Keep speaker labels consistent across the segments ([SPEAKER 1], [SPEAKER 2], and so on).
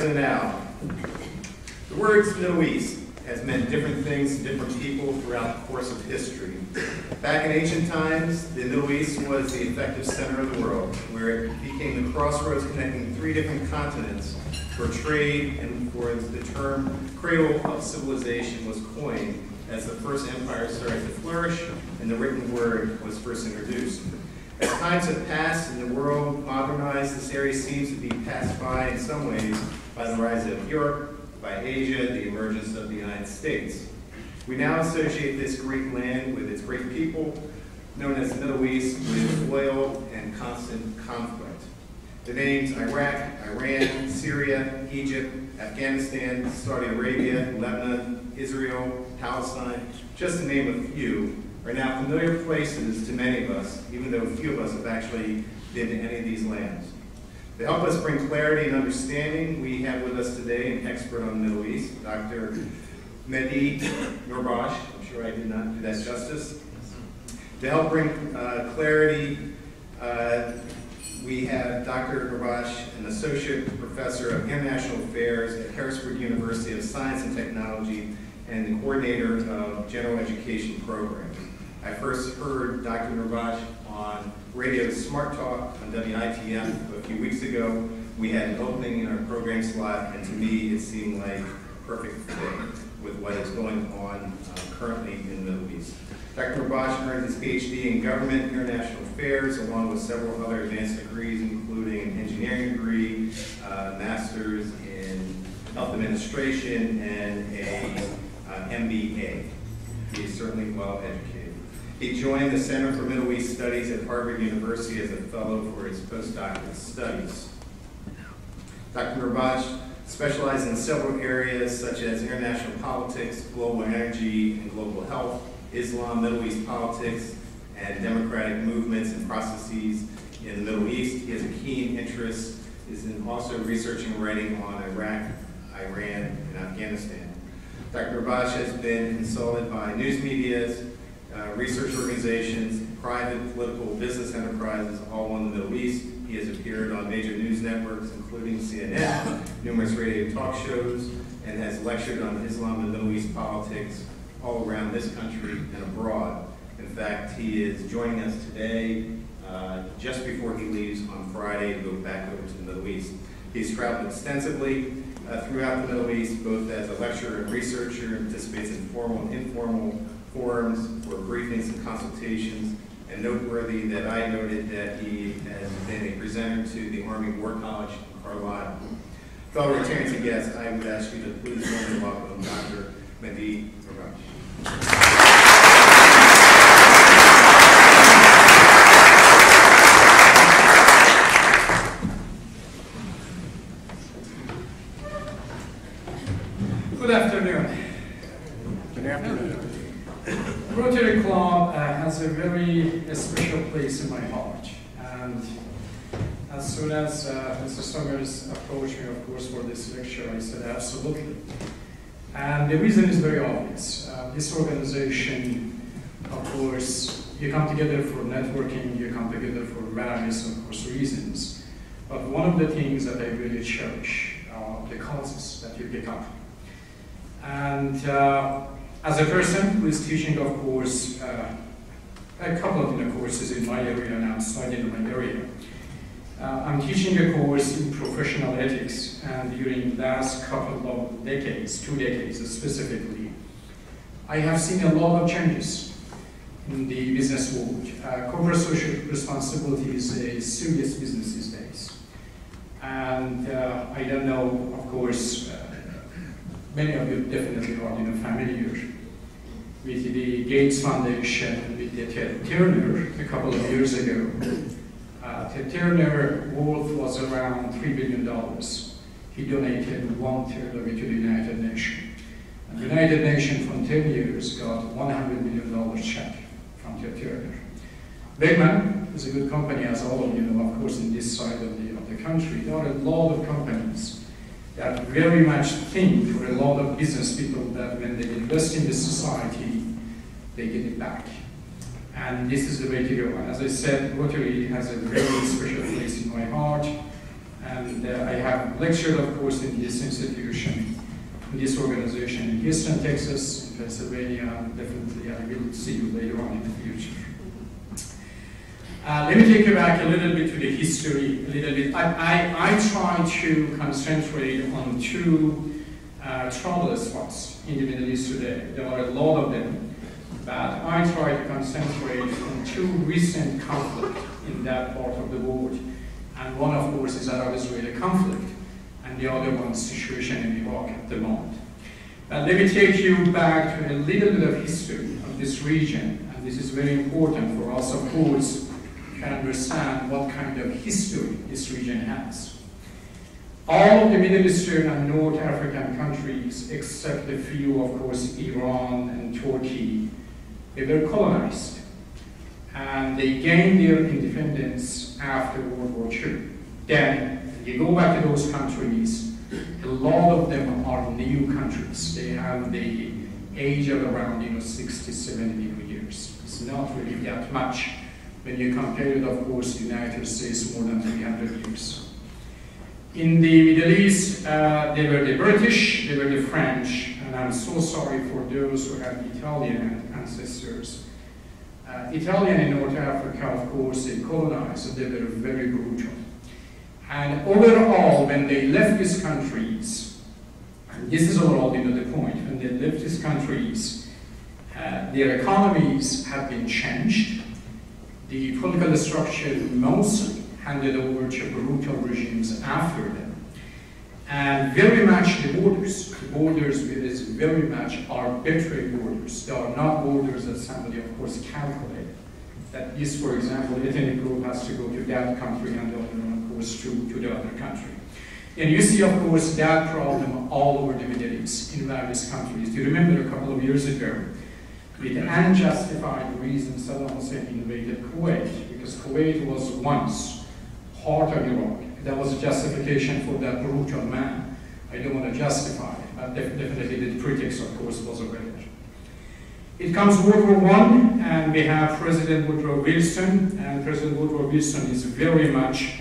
[SPEAKER 1] So now, the words Middle East has meant different things to different people throughout the course of history. Back in ancient times, the Middle East was the effective center of the world, where it became the crossroads connecting 3 different continents for trade and for the term cradle of civilization was coined as the first empire started to flourish and the written word was first introduced. As times have passed and the world modernized, this area seems to be passed by in some ways by the rise of Europe, by Asia, the emergence of the United States. We now associate this great land with its great people, known as the Middle East, with oil and constant conflict. The names Iraq, Iran, Syria, Egypt, Afghanistan, Saudi Arabia, Lebanon, Israel, Palestine, just to name a few, are now familiar places to many of us, even though few of us have actually been to any of these lands. To help us bring clarity and understanding, we have with us today an expert on the Middle East, Dr. Mehdi Noorbaksh. I'm sure I did not do that justice. To help bring clarity, we have Dr. Noorbaksh, an associate professor of international affairs at Harrisburg University of Science and Technology and the coordinator of general education programs. I first heard Dr. Noorbaksh on Radio Smart Talk on WITF a few weeks ago. We had an opening in our program slot, and to me it seemed like a perfect fit with what is going on currently in the Middle East. Dr. Noorbaksh earned his Ph.D. in Government and International Affairs, along with several other advanced degrees, including an engineering degree, master's in health administration, and a MBA. He is certainly well educated. He joined the Center for Middle East Studies at Harvard University as a fellow for his postdoctoral studies. Dr. Noorbaksh specialized in several areas such as international politics, global energy and global health, Islam, Middle East politics, and democratic movements and processes in the Middle East. He has a keen interest in also researching and writing on Iraq, Iran, and Afghanistan. Dr. Noorbaksh has been consulted by news medias, research organizations, private, political, business enterprises, all in the Middle East. He has appeared on major news networks, including CNN, numerous radio talk shows, and has lectured on Islam and Middle East politics all around this country and abroad. In fact, he is joining us today just before he leaves on Friday to go back over to the Middle East. He's traveled extensively throughout the Middle East, both as a lecturer and researcher, and participates in formal and informal forums for briefings and consultations, and noteworthy that I noted that he has been a presenter to the Army War College in Carlisle. Fellow Rotarians and guests, I would ask you to please join me in welcoming Dr. Mehdi Noorbaksh.
[SPEAKER 2] Good afternoon.
[SPEAKER 3] Good afternoon.
[SPEAKER 2] Rotary Club has a very special place in my heart. And as soon as Mr. Summers approached me, of course, for this lecture, I said absolutely. And the reason is very obvious. This organization, of course, you come together for networking, you come together for various, of course, reasons. But one of the things that I really cherish are the causes that you pick up. And as a person who is teaching, of course, a couple of courses in my area and outside in my area, I'm teaching a course in professional ethics, and during the last couple of decades, 2 decades specifically, I have seen a lot of changes in the business world. Corporate social responsibility is a serious business these days. And I don't know, of course, many of you definitely are familiar with the Gates Foundation, with the Ted Turner a couple of years ago. Ted Turner worth was around $3 billion. He donated 1/3 of it to the United Nations. And the United Nations for 10 years got $100 million check from Ted Turner. Beckman is a good company, as all of you know, of course, in this side of the country. There are a lot of companies that very much think, for a lot of business people, that when they invest in the society, they get it back. And this is the way to go. And as I said, Rotary has a very special place in my heart. And I have lectured, of course, in this institution, in this organization in Houston, Texas, in Pennsylvania, and definitely I will see you later on in the future. Let me take you back a little bit to the history, a little bit. I try to concentrate on two trouble spots in the Middle East today. There are a lot of them, but I try to concentrate on two recent conflicts in that part of the world. And one, of course, is Arab-Israeli conflict, and the other one, situation in Iraq at the moment. Let me take you back to a little bit of history of this region, and this is very important for us, of course, to understand what kind of history this region has. All of the Middle Eastern and North African countries, except a few, of course, Iran and Turkey, they were colonized. And they gained their independence after World War II. Then, you go back to those countries, a lot of them are new countries. They have the age of around 60, 70 years. It's not really that much when you compare it, of course, the United States more than 300 years. In the Middle East, they were the British, they were the French, and I'm so sorry for those who have Italian ancestors. Italian in North Africa, of course, they colonized, and they were very brutal. And overall, when they left these countries, and this is overall the point, when they left these countries, their economies have been changed. The political structure mostly handed over to brutal regimes after them. And very much the borders with this very much arbitrary borders. They are not borders that somebody, of course, calculated. That this, for example, ethnic group has to go to that country and the other one, of course, to the other country. And you see, of course, that problem all over the Middle East in various countries. Do you remember a couple of years ago, with unjustified reasons, Saddam Hussein invaded Kuwait, because Kuwait was once part of Iraq. That was a justification for that brutal man. I don't want to justify it, but definitely the pretext, of course, was already there. It comes World War I, and we have President Woodrow Wilson, and President Woodrow Wilson is very much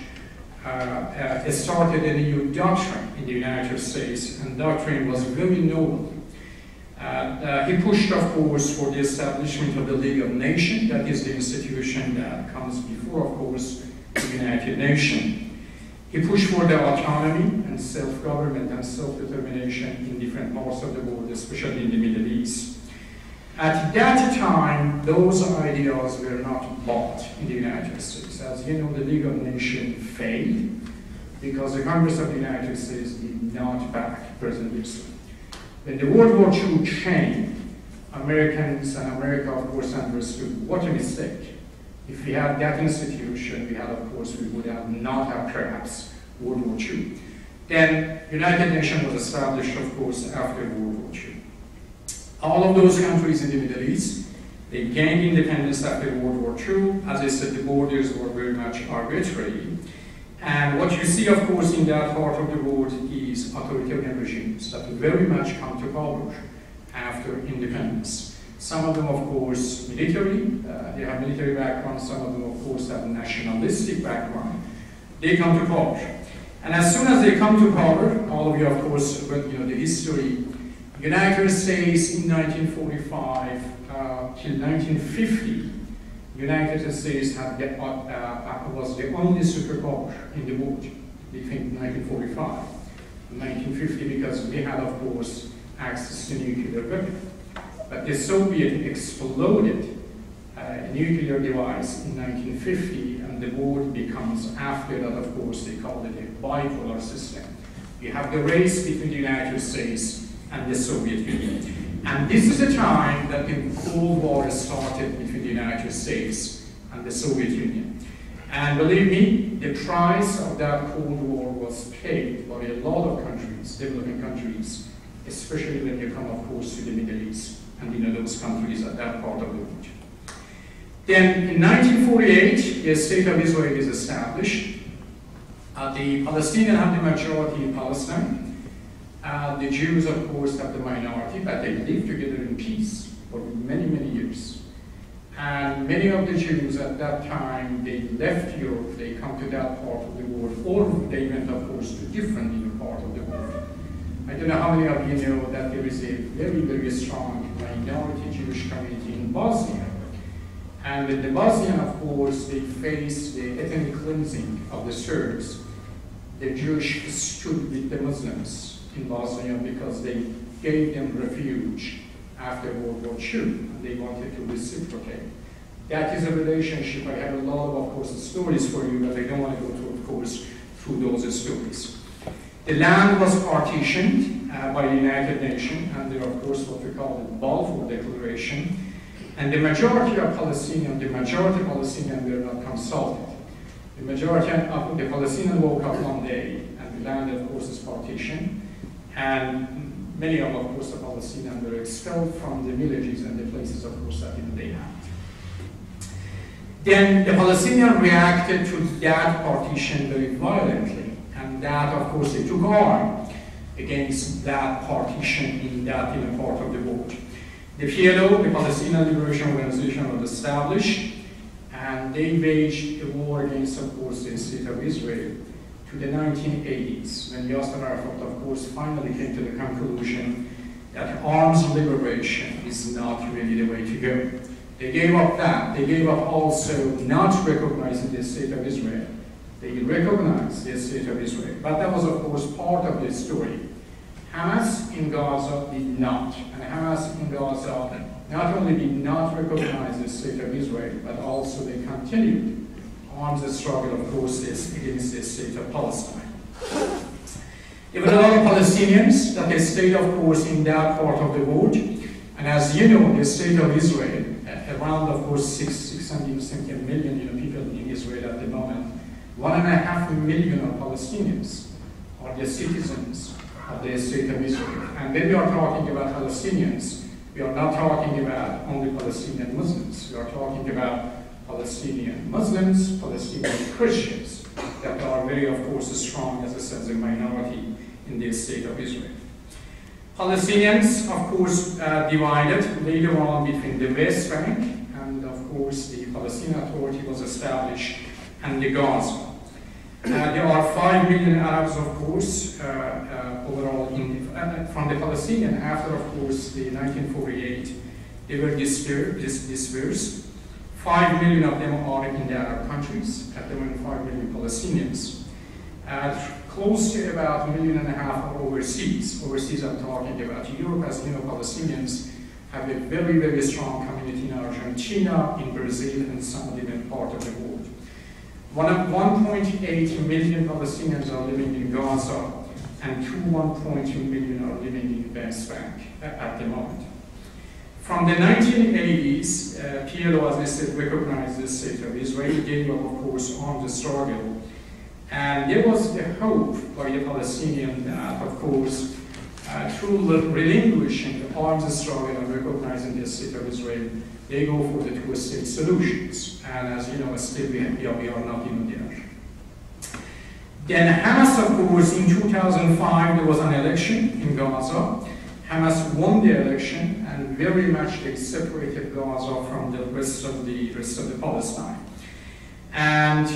[SPEAKER 2] started a new doctrine in the United States, and doctrine was very noble. He pushed, of course, for the establishment of the League of Nations. That is the institution that comes before, of course, the United Nations. He pushed for the autonomy and self-government and self-determination in different parts of the world, especially in the Middle East. At that time, those ideas were not bought in the United States. As you know, the League of Nations failed because the Congress of the United States did not back President Wilson. When the World War II came, Americans and America, of course, understood what a mistake. If we had that institution, we had, of course, we would have not have perhaps World War II. Then United Nations was established, of course, after World War II. All of those countries in the Middle East, they gained independence after World War II. As I said, the borders were very much arbitrary. And what you see, of course, in that part of the world is authoritarian regimes that very much come to power after independence. Some of them, of course, military. They have military background. Some of them, of course, have nationalistic background. They come to power. And as soon as they come to power, all of you, of course, read the history. United States in 1945 till 1950, United States had was the only superpower in the world between 1945 and 1950, because we had, of course, access to nuclear weapons. But the Soviet exploded a nuclear device in 1950, and the world becomes, after that, of course, they called it a bipolar system. You have the race between the United States and the Soviet Union. And this is the time that the Cold War started between the United States and the Soviet Union. And believe me, the price of that Cold War was paid by a lot of countries, developing countries, especially when you come, of course, to the Middle East and those countries at that part of the world. Then in 1948, the State of Israel is established. The Palestinians have the majority in Palestine. The Jews, of course, have the minority, but they live together in peace for many, many years. And many of the Jews at that time, they left Europe, they come to that part of the world, or they went, of course, to different part of the world. I don't know how many of you know that there is a very, very strong minority Jewish community in Bosnia. And the Bosnian, of course, they faced the ethnic cleansing of the Serbs. The Jewish stood with the Muslims in Bosnia because they gave them refuge after World War II, and they wanted to reciprocate. That is a relationship. I have a lot of course, stories for you, but I don't want to go through, of course, through those stories. The land was partitioned by the United Nations under, of course, what we call the Balfour Declaration. And the majority of Palestinians, were not consulted. The majority of the Palestinians woke up one day, and the land, of course, is partitioned. And many of course, the Palestinians were expelled from the villages and the places, of course, that they had. Then the Palestinians reacted to that partition very violently. And that, of course, they took arm against that partition in that part of the world. The PLO, the Palestinian Liberation Organization, was established, and they waged a war against, of course, the state of Israel to the 1980s, when Yasser Arafat, of course, finally came to the conclusion that arms liberation is not really the way to go. They gave up that. They gave up also not recognizing the state of Israel. They recognized the state of Israel, but that was, of course, part of the story. Hamas in Gaza did not, and Hamas in Gaza not only did not recognize the state of Israel, but also they continued arms struggle, of course, against the state of Palestine. There were a lot of Palestinians that they stayed, of course, in that part of the world, and as you know, the state of Israel, around, of course, 600 million people in Israel at the moment, 1.5 million of Palestinians are the citizens of the state of Israel. And when we are talking about Palestinians, we are not talking about only Palestinian Muslims. We are talking about Palestinian Muslims, Palestinian Christians, that are very, of course, strong, as I said, as a minority in the state of Israel. Palestinians, of course, divided later on between the West Bank, and of course, the Palestinian Authority was established, and the Gaza. There are 5 million Arabs, of course, overall from the Palestinian. After, of course, the 1948, they were dispersed. 5 million of them are in the Arab countries. At the moment, 5 million Palestinians. Close to about 1.5 million are overseas. Overseas, I'm talking about Europe. As you know, Palestinians have a very, very strong community in Argentina, in Brazil, and some of them part of the world. 1.8 million Palestinians are living in Gaza, and 1.2 million are living in West Bank at the moment. From the 1980s, PLO, as I said, recognized the state of Israel, gave up, of course, armed struggle. And there was the hope by the Palestinians that, of course, through relinquishing the armed struggle and recognizing the state of Israel, they go for the two-state solutions. And as you know, still we are not even there. Then Hamas, of course, in 2005, there was an election in Gaza. Hamas won the election, and very much they separated Gaza from the rest of the Palestine. And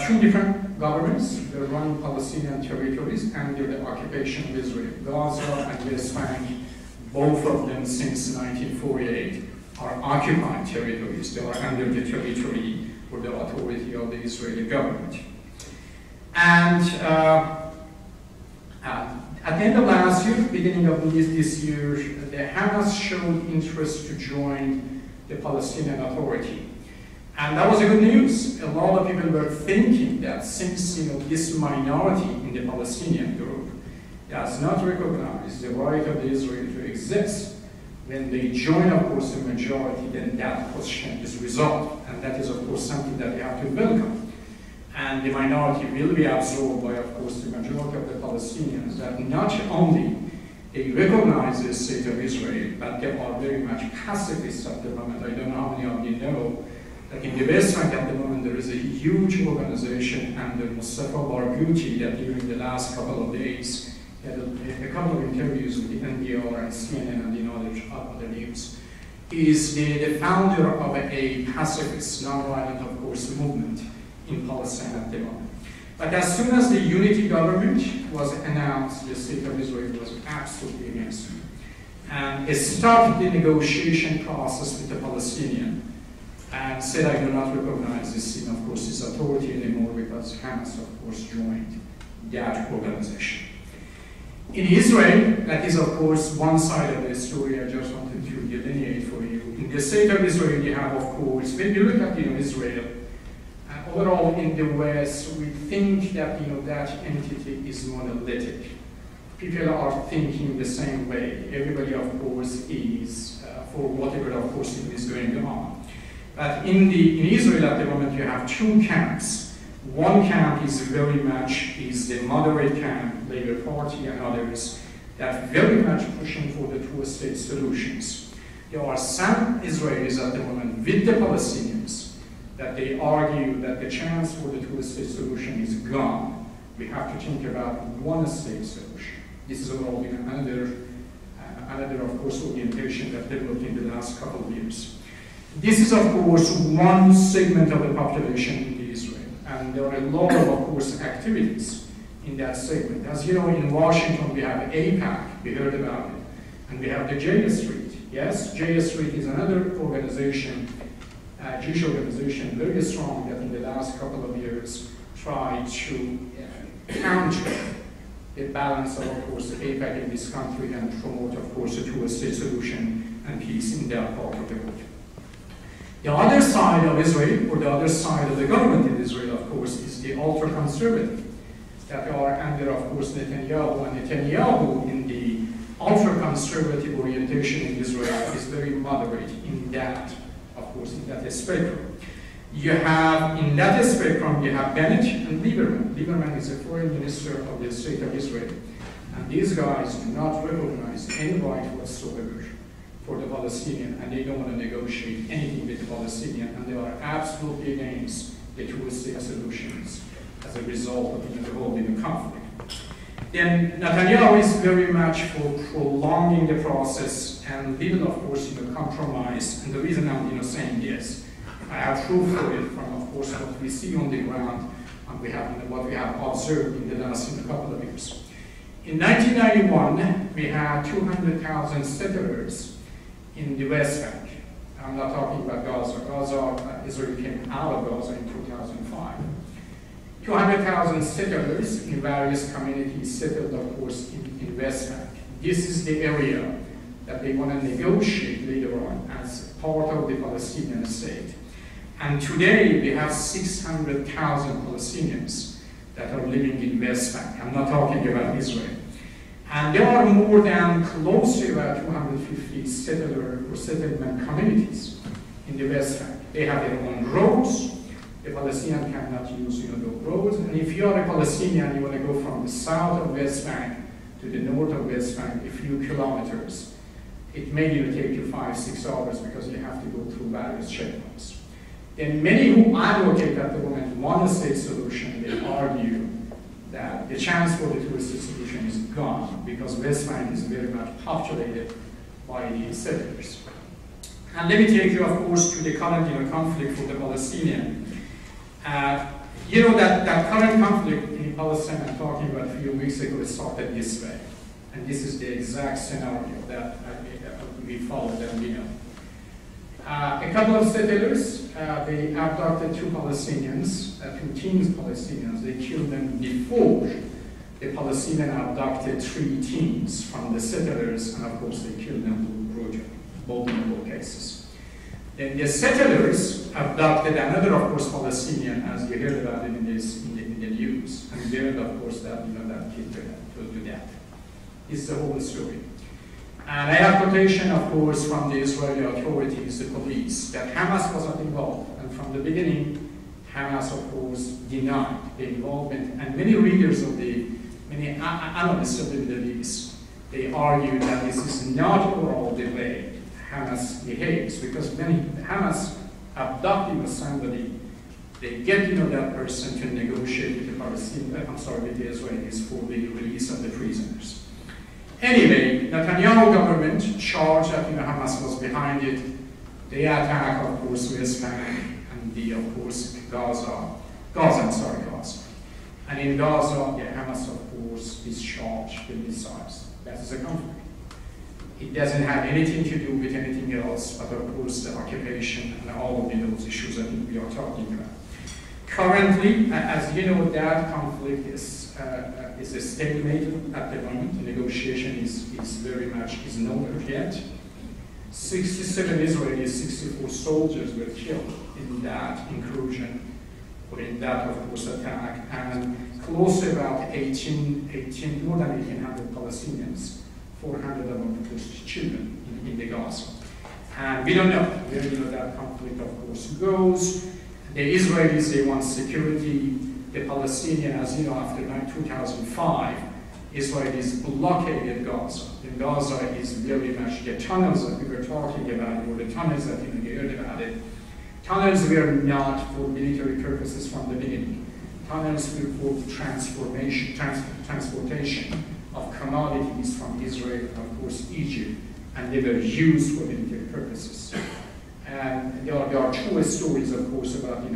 [SPEAKER 2] two different governments were running Palestinian territories under the occupation of Israel. Gaza and West Bank, both of them since 1948, are occupied territories. They are under the territory or the authority of the Israeli government. And at the end of last year, beginning of this year, the Hamas showed interest to join the Palestinian Authority. And that was a good news. A lot of people were thinking that since this minority in the Palestinian group does not recognize the right of Israel to exist, when they join, of course, the majority, then that question is resolved. And that is, of course, something that we have to welcome. And the minority will be absorbed by, of course, the majority of the Palestinians, that not only they recognize the state of Israel, but they are very much pacifists at the moment. I don't know how many of you know that in the West Bank at the moment there is a huge organization under Mustafa Barghouti that during the last couple of days had a couple of interviews with the NPR and CNN and other news. is the founder of a pacifist, non-violent, of course, movement in Palestine at the moment. But as soon as the unity government was announced, the state of Israel was absolutely against it. And it stopped the negotiation process with the Palestinian and said, I do not recognize this, of course, this authority anymore because Hamas, of course, joined that organization. In Israel, that is, of course, one side of the story I just wanted to delineate for you. In the state of Israel, you have, of course, when you look at Israel, overall in the West, we think that that entity is monolithic. People are thinking the same way. Everybody, of course, is for whatever, of course, is going on. But in Israel at the moment, you have two camps. One camp is very much the moderate camp, Labour Party and others, that very much pushing for the two-state solutions. There are some Israelis at the moment with the Palestinians that they argue that the chance for the two-state solution is gone. We have to think about one-state solution. This is overall another, of course, orientation that developed in the last couple of years. This is, of course, one segment of the population in Israel. And there are a lot of course, activities in that segment. As you know, in Washington, we have AIPAC, we heard about it, and we have the J Street. Yes, J Street is another organization, Jewish organization, very strong, that in the last couple of years tried to counter the balance of course, AIPAC in this country and promote, of course, a two-state solution and peace in that part of the world. The other side of Israel, or the other side of the government in Israel, of course, is the ultra-conservative that are under, of course, Netanyahu. And Netanyahu, in the ultra-conservative orientation in Israel, is very moderate in that, of course, in that spectrum. You have, in that spectrum, you have Bennett and Lieberman. Lieberman is a foreign minister of the state of Israel. And these guys do not recognize any right whatsoever for the Palestinian, and they don't want to negotiate anything with the Palestinian, and they are absolutely against the two-state solutions as a result of the whole conflict. Then Netanyahu is very much for prolonging the process and little, of course, compromise. And the reason I'm saying this, I have proof for it from, of course, what we see on the ground and what we have observed in the last couple of years. In 1991, we had 200,000 settlers in the West Bank. I'm not talking about Gaza. Israel came out of Gaza in 2005. 200,000 settlers in various communities settled, of course, in West Bank. This is the area that they want to negotiate later on as part of the Palestinian state. And today, we have 600,000 Palestinians that are living in West Bank. I'm not talking about Israel. And there are more than close to about 250 settler or settlement communities in the West Bank. They have their own roads. The Palestinian cannot use those roads. And if you are a Palestinian, you want to go from the south of West Bank to the north of West Bank a few kilometers. It may even take you 5-6 hours because you have to go through various checkpoints. Then many who advocate at the moment one-state solution, they argue that the chance for the two-state solution is gone because West Bank is very much populated by the settlers. And let me take you, of course, to the current conflict for the Palestinian. You know that current conflict in Palestine I'm talking about a few weeks ago started this way. And this is the exact scenario that we followed and we know. A couple of settlers, they abducted two Palestinians, two teen Palestinians. They killed them before the Palestinian abducted 3 teens from the settlers, and of course they killed them brutally, both in both cases. Then the settlers abducted another, of course, Palestinian, as you heard about it in the news, and burned, of course, that kid to death. This is the whole story. And I have quotation, of course, from the Israeli authorities, the police, that Hamas was not involved. And from the beginning, Hamas, of course, denied the involvement. And many readers of many analysts of the Middle East, they argue that this is not overall the way Hamas behaves, because many Hamas abducting somebody, they get that person to negotiate with the with the Israelis for the release of the prisoners. Anyway, Netanyahu government charged that Hamas was behind it, They attack, of course, West Bank and of course, Gaza. And in Gaza, the Hamas, of course, discharged the missiles. That is a conflict. It doesn't have anything to do with anything else, but of course, the occupation and all of those issues that we are talking about. Currently, as you know, that conflict is stalemated at the moment. The negotiation is very much nowhere yet. 67 Israelis, 64 soldiers were killed in that incursion, or in that, of course, attack, and close to about more than 1,800 Palestinians, 400 of them, of course, children in the Gaza. And we don't know where that conflict, of course, goes. The Israelis, they want security. The Palestinians, as you know, after 2005, Israelis blockaded Gaza. And Gaza is very much the tunnels that we were talking about, or the tunnels that you heard about it. Tunnels were not for military purposes from the beginning. Tunnels were for transportation of commodities from Israel and, of course, Egypt, and they were used for military purposes. And there are two stories, of course, about of the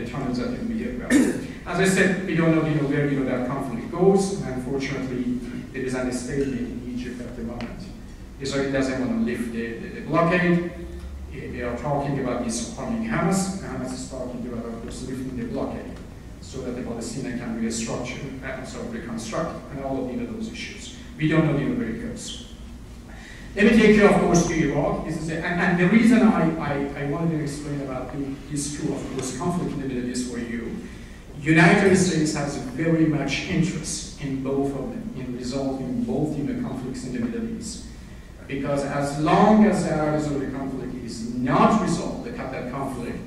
[SPEAKER 2] tunnels that we hear about. As I said, we don't know where that conflict goes. And unfortunately, there is an stalemate in Egypt at the moment. Israel doesn't want to lift the blockade. They are talking about disarming Hamas. Hamas is talking about, of course, lifting the blockade so that the Palestinians can reconstruct, and all of those issues. We don't know where it goes. Let me take you, of course, to Iraq. This is and the reason I wanted to explain about these two, of course, conflict in the Middle East for you. United States has very much interest in both of them, in resolving both conflicts in the Middle East. Because as long as the Arab-Israeli conflict is not resolved, that conflict,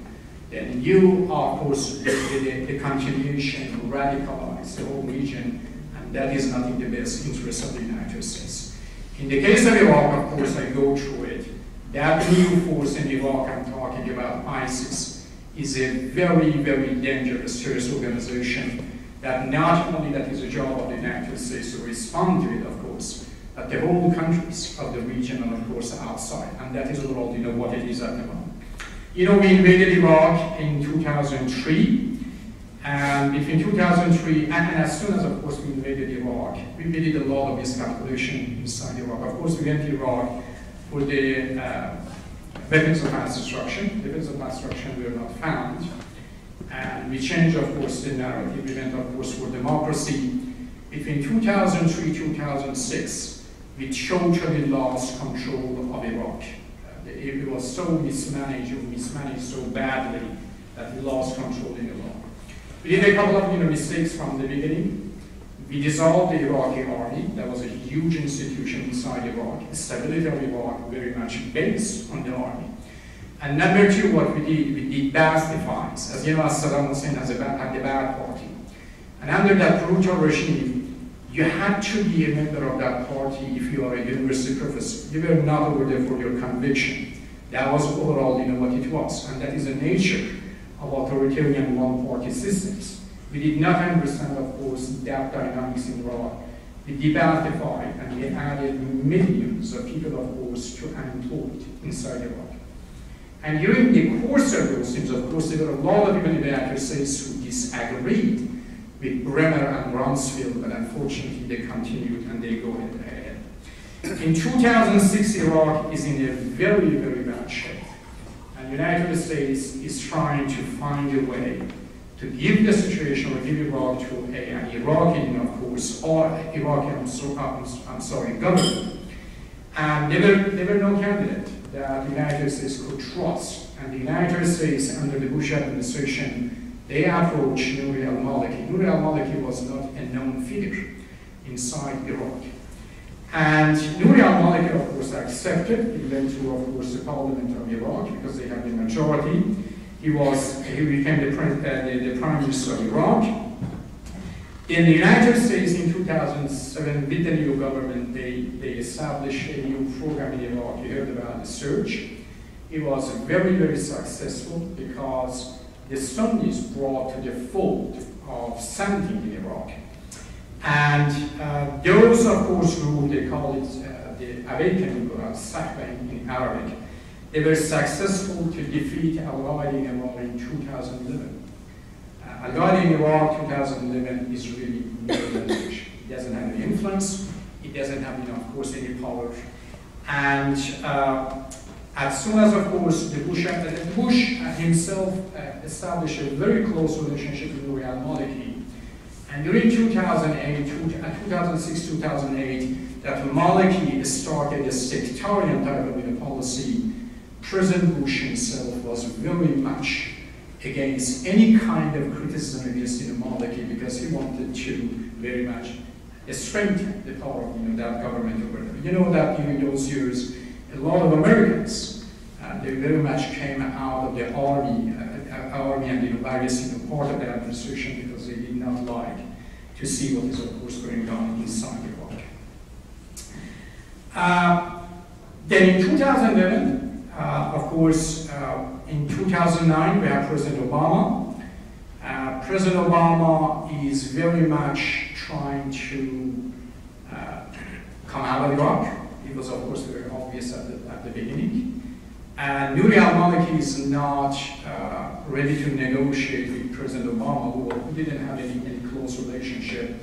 [SPEAKER 2] then you are, of course, the continuation radicalize the whole region, and that is not in the best interest of the United States. In the case of Iraq, of course, I go through it. That new force in Iraq I'm talking about, ISIS, is a very, very dangerous terrorist organization that not only that is a job of the United States to respond to it, of course, but the whole countries of the region and, of course, outside. And that is overall, what it is at the moment. We invaded Iraq in 2003. And between 2003 and as soon as, of course, we invaded Iraq, we did a lot of miscalculation inside Iraq. Of course, we went to Iraq for the weapons of mass destruction. The weapons of mass destruction were not found. And we changed, of course, the narrative. We went, of course, for democracy. Between 2003 and 2006, we totally lost control of Iraq. It was so mismanaged so badly that we lost control in Iraq. We did a couple of mistakes from the beginning. We dissolved the Iraqi army. That was a huge institution inside Iraq. The stability of Iraq very much based on the army. And number two, what we did basticize. As you know, Saddam Hussein had the Ba'ath Party. And under that brutal regime, you had to be a member of that party if you are a university professor. You were not over there for your conviction. That was overall, what it was. And that is the nature of authoritarian one-party systems. We did not understand, of course, that dynamics in Iraq. We debathified and we added millions of people, of course, to unemployed inside Iraq. And during the course of those things, of course, there were a lot of people in the United States who disagreed with Bremer and Rumsfeld, but unfortunately they continued and they go ahead. In 2006, Iraq is in a very, very bad shape. And the United States is trying to find a way to give the situation or give Iraq to an Iraqi, of course, or Iraqi, government. And there were no candidate that the United States could trust. And the United States, under the Bush administration, they approached Nouri al-Maliki. Nouri al-Maliki was not a known figure inside Iraq. And Nouri al-Maliki, of course, accepted. He went to, of course, the parliament of Iraq because they had the majority. He became the prime minister of Iraq. In the United States in 2007, with the new government, they established a new program in Iraq. You heard about the surge. It was very, very successful because the Sunnis brought to the fold of something in Iraq. And those, of course, who they call it the awakening, or Sahba in Arabic, They were successful to defeat Al-Qaeda in Iraq in 2011. Al-Qaeda in Iraq 2011 is really no organization. It doesn't have any influence. It doesn't have, of course, any power. And as soon as, of course, Bush himself established a very close relationship with Nouri al-Maliki. And during 2006-2008, that Maliki started a sectarian type of policy. President Bush himself was very much against any kind of criticism against Maliki because he wanted to very much strengthen the power of that government over there. You know that during those years, a lot of Americans, they very much came out of the army and various part of the administration because they did not like to see what is of course going on inside Iraq. Then in 2011, of course, in 2009 we have President Obama. President Obama is very much trying to come out of Iraq. It was of course very obvious at the beginning. And Nouri al-Maliki is not ready to negotiate with President Obama, who didn't have any close relationship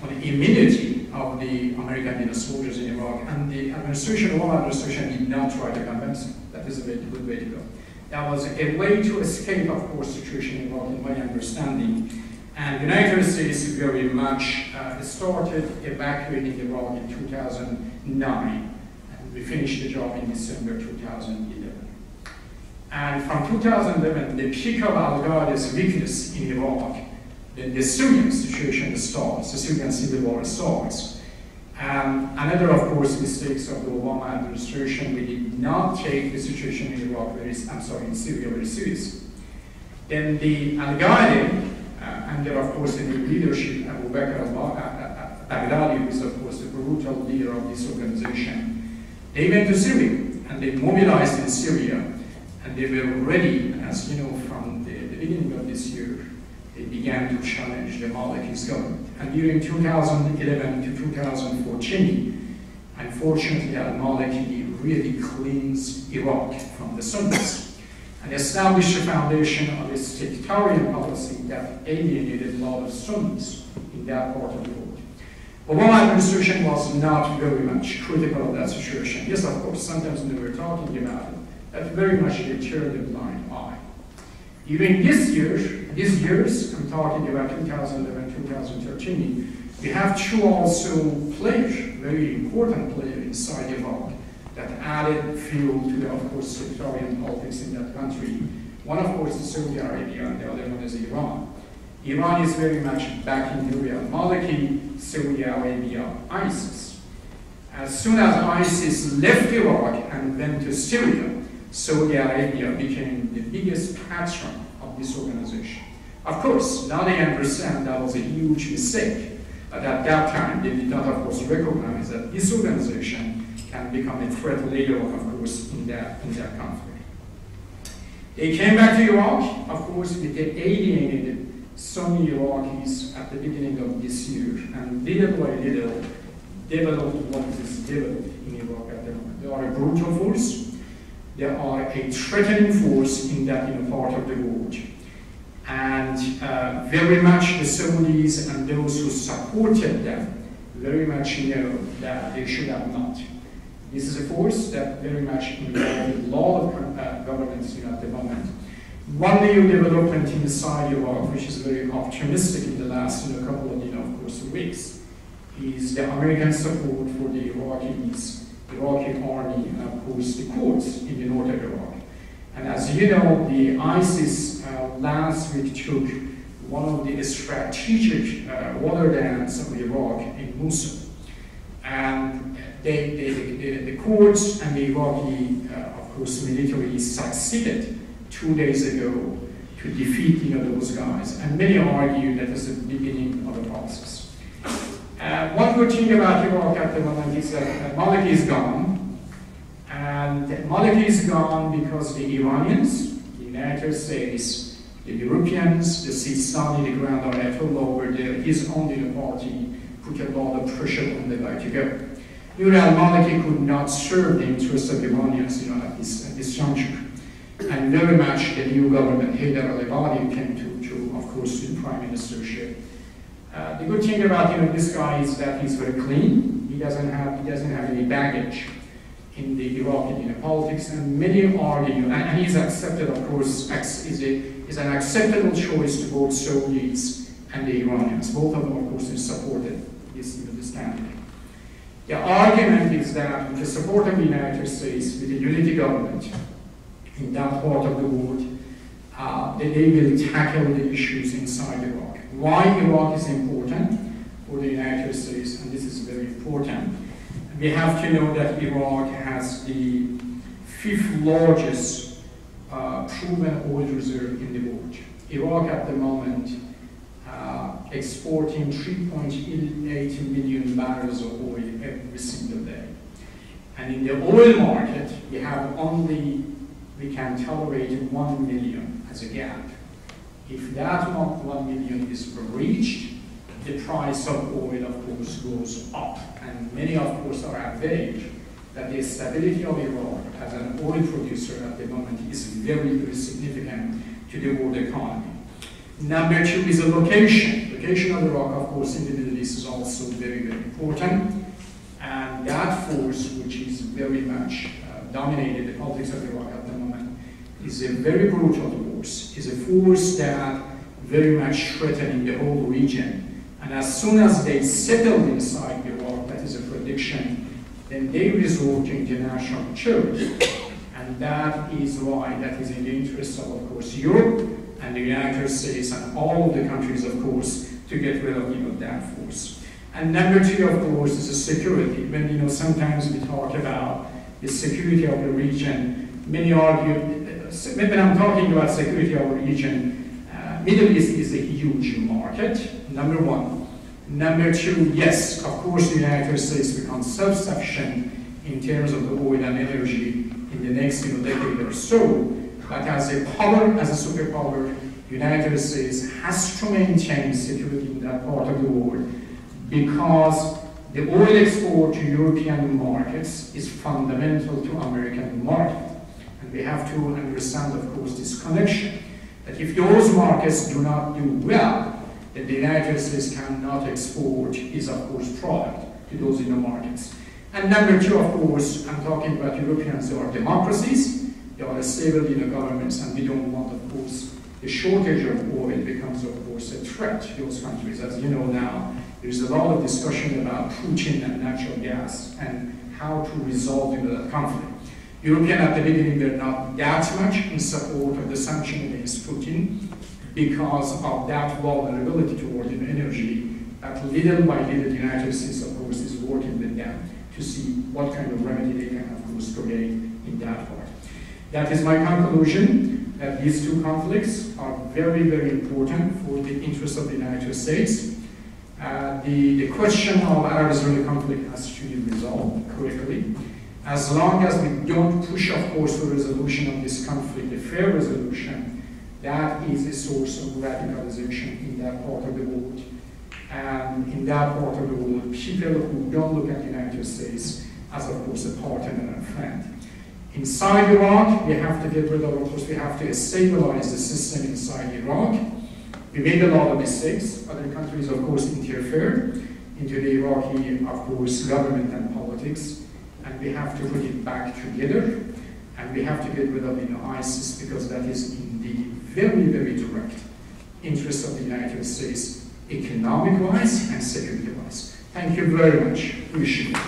[SPEAKER 2] on the immunity of the American soldiers in Iraq. And the Obama administration did not try to convince him. That is a good way to go. That was a way to escape, of course, the situation in Iraq, in my understanding. And the United States very much started evacuating Iraq in 2009. We finished the job in December 2011. And from 2011, the peak of Al-Qaeda's weakness in Iraq, then the Syrian situation starts, the Syrian civil war starts. Another, of course, mistakes of the Obama administration, we did not take the situation in Iraq in Syria very seriously. Then the Al-Qaeda, under, of course, the new leadership, Abu Bakr al-Baghdadi, who is, of course, the brutal leader of this organization, they went to Syria and they mobilized in Syria, and they were ready, as you know, from the beginning of this year, they began to challenge the Maliki's government. And during 2011 to 2014, unfortunately, al-Maliki really cleansed Iraq from the Sunnis and established a foundation of a sectarian policy that alienated a lot of Sunnis in that part of the world. Obama administration was not very much critical of that situation. Yes, of course, sometimes when we were talking about it, that very much they turned a blind eye. During these years, I'm talking about 2011, 2013, we have two also players, very important players inside Iraq that added fuel to the, of course, sectarian politics in that country. One, of course, is Saudi Arabia, and the other one is Iran. Iran is very much backing Nouri al-Maliki, Saudi Arabia, ISIS. As soon as ISIS left Iraq and went to Syria, Saudi Arabia became the biggest patron of this organization. Of course, now they understand that was a huge mistake. But at that time, they did not, of course, recognize that this organization can become a threat later on, of course, in that conflict. They came back to Iraq, of course, with the alienated Sunni Iraqis at the beginning of this year, and little by little, developed what is developed in Iraq at the moment. They are a brutal force. They are a threatening force in that part of the world. And very much the Saudis and those who supported them very much know that they should have not. This is a force that very much involved a lot of governments at the moment. One new development inside Iraq, which is very optimistic in the last couple of of course, weeks, is the American support for the Iraqi army, and of course the Kurds in the north of Iraq. And as you know, the ISIS last week took one of the strategic water dams of Iraq in Mosul. And the Kurds and the Iraqi, of course, military succeeded 2 days ago to defeat those guys. And many argue that is the beginning of the process. One good thing about Iraq at the moment is that Maliki is gone. And Maliki is gone because the Iranians, the United States, the Europeans, the Sistani, the Grand Ayatollah over there, his own party, put a lot of pressure on the guy to go. Nouri al-Maliki could not serve the interests of Iranians, at this juncture. And very much the new government, Haider al-Abadi, came to, of course, the prime ministership. The good thing about this guy is that he's very clean. He doesn't have any baggage in the Iraqi politics, and many argue, and he's accepted, of course, is an acceptable choice to both Saudis and the Iranians. Both of them, of course, have supported this candidate. The argument is that with the support of the United States, with the unity government in that part of the world, that they will tackle the issues inside Iraq. Why Iraq is important for the United States, and this is very important. We have to know that Iraq has the 5th largest proven oil reserve in the world. Iraq at the moment exporting 3.8 million barrels of oil every single day. And in the oil market, we can tolerate 1 million as a gap. If that 1 million is reached, the price of oil, of course, goes up. And many, of course, are outraged that the stability of Iraq as an oil producer at the moment is very, very significant to the world economy. Number 2 is the location. Location of Iraq, of course, in the Middle East is also very, very important. And that force, which is very much dominated the politics of Iraq at the moment, is a very brutal force. Is a force that very much threatening the whole region. And as soon as they settle inside Iraq, that is a prediction, then they resort to international terrorism. And that is why that is in the interest of course, Europe and the United States and all of the countries, of course, to get rid of that force. And number 2, of course, is the security. When sometimes we talk about the security of the region, many argue, when I'm talking about security of the region, Middle East is a huge market, number 1. Number 2, yes, of course, the United States becomes self-sufficient in terms of the oil and energy in the next decade or so. But as a power, as a superpower, the United States has to maintain security in that part of the world because the oil export to European markets is fundamental to American market. And we have to understand, of course, this connection. That if those markets do not do well, then the United States cannot export its, of course, product to those markets. And number 2, of course, I'm talking about Europeans who are democracies, they are stable governments, and we don't want, of course, the shortage of oil becomes, of course, a threat to those countries. As you know now, there's a lot of discussion about Putin and natural gas and how to resolve that conflict. Europeans at the beginning were not that much in support of the sanction against Putin because of that vulnerability toward energy. That little by little, the United States, of course, is working with them to see what kind of remedy they can, of course, create in that part. That is my conclusion, that these 2 conflicts are very, very important for the interests of the United States. The question of Arab-Israeli conflict has to be resolved correctly. As long as we don't push, of course, for resolution of this conflict, a fair resolution, that is a source of radicalization in that part of the world. And in that part of the world, people who don't look at the United States as, of course, a partner and a friend. Inside Iraq, we have to get rid of course, we have to stabilize the system inside Iraq. We made a lot of mistakes. Other countries, of course, interfered into the Iraqi, of course, government and politics. And we have to put it back together. And we have to get rid of ISIS because that is in the very, very direct interest of the United States, economic-wise and security-wise. Thank you very much. Appreciate it.